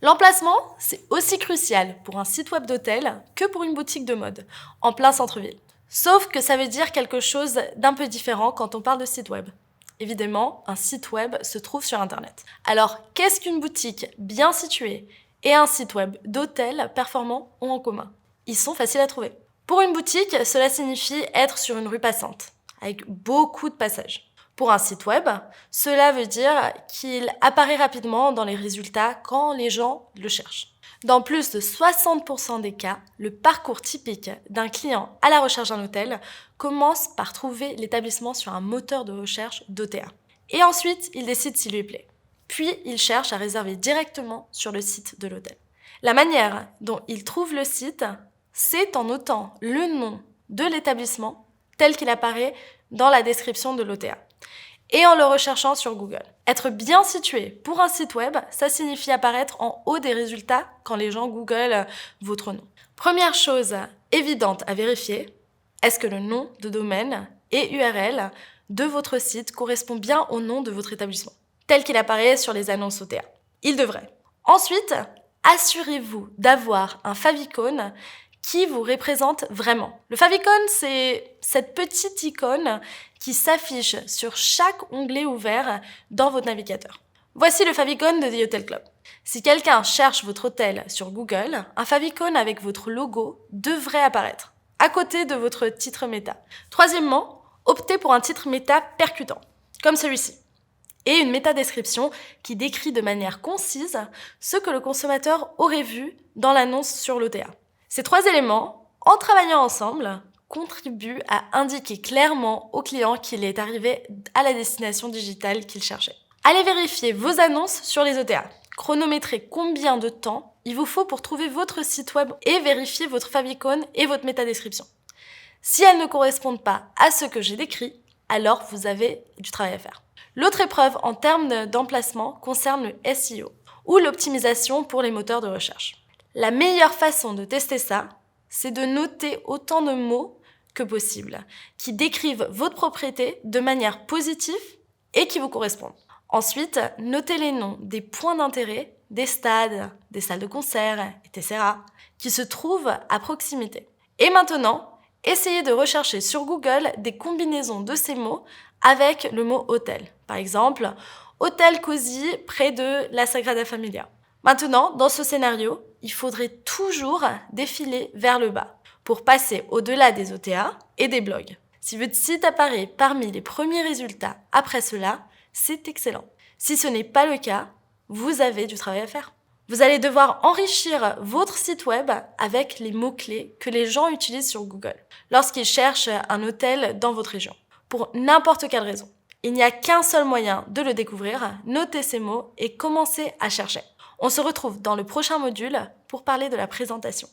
L'emplacement, c'est aussi crucial pour un site web d'hôtel que pour une boutique de mode, en plein centre-ville. Sauf que ça veut dire quelque chose d'un peu différent quand on parle de site web. Évidemment, un site web se trouve sur Internet. Alors, qu'est-ce qu'une boutique bien située et un site web d'hôtel performant ont en commun? Ils sont faciles à trouver. Pour une boutique, cela signifie être sur une rue passante, avec beaucoup de passages. Pour un site web, cela veut dire qu'il apparaît rapidement dans les résultats quand les gens le cherchent. Dans plus de 60% des cas, le parcours typique d'un client à la recherche d'un hôtel commence par trouver l'établissement sur un moteur de recherche d'OTA. Et ensuite, il décide s'il lui plaît. Puis, il cherche à réserver directement sur le site de l'hôtel. La manière dont il trouve le site, c'est en notant le nom de l'établissement tel qu'il apparaît dans la description de l'OTA et en le recherchant sur Google. Être bien situé pour un site web, ça signifie apparaître en haut des résultats quand les gens googlent votre nom. Première chose évidente à vérifier, est-ce que le nom de domaine et URL de votre site correspond bien au nom de votre établissement, tel qu'il apparaît sur les annonces OTA? Il devrait. Ensuite, assurez-vous d'avoir un favicon qui vous représente vraiment. Le favicon, c'est cette petite icône qui s'affiche sur chaque onglet ouvert dans votre navigateur. Voici le favicon de The Hotel Club. Si quelqu'un cherche votre hôtel sur Google, un favicon avec votre logo devrait apparaître, à côté de votre titre méta. Troisièmement, optez pour un titre méta percutant, comme celui-ci, et une métadescription qui décrit de manière concise ce que le consommateur aurait vu dans l'annonce sur l'OTA. Ces trois éléments, en travaillant ensemble, contribuent à indiquer clairement au client qu'il est arrivé à la destination digitale qu'il cherchait. Allez vérifier vos annonces sur les OTA. Chronométrez combien de temps il vous faut pour trouver votre site web et vérifier votre favicon et votre métadescription. Si elles ne correspondent pas à ce que j'ai décrit, alors vous avez du travail à faire. L'autre épreuve en termes d'emplacement concerne le SEO, ou l'optimisation pour les moteurs de recherche. La meilleure façon de tester ça, c'est de noter autant de mots que possible, qui décrivent votre propriété de manière positive et qui vous correspondent. Ensuite, notez les noms des points d'intérêt, des stades, des salles de concert, etc., qui se trouvent à proximité. Et maintenant, essayez de rechercher sur Google des combinaisons de ces mots avec le mot hôtel. Par exemple, hôtel cosy près de la Sagrada Familia. Maintenant, dans ce scénario, il faudrait toujours défiler vers le bas pour passer au-delà des OTA et des blogs. Si votre site apparaît parmi les premiers résultats après cela, c'est excellent. Si ce n'est pas le cas, vous avez du travail à faire. Vous allez devoir enrichir votre site web avec les mots-clés que les gens utilisent sur Google lorsqu'ils cherchent un hôtel dans votre région, pour n'importe quelle raison. Il n'y a qu'un seul moyen de le découvrir, notez ces mots et commencez à chercher. On se retrouve dans le prochain module pour parler de la présentation.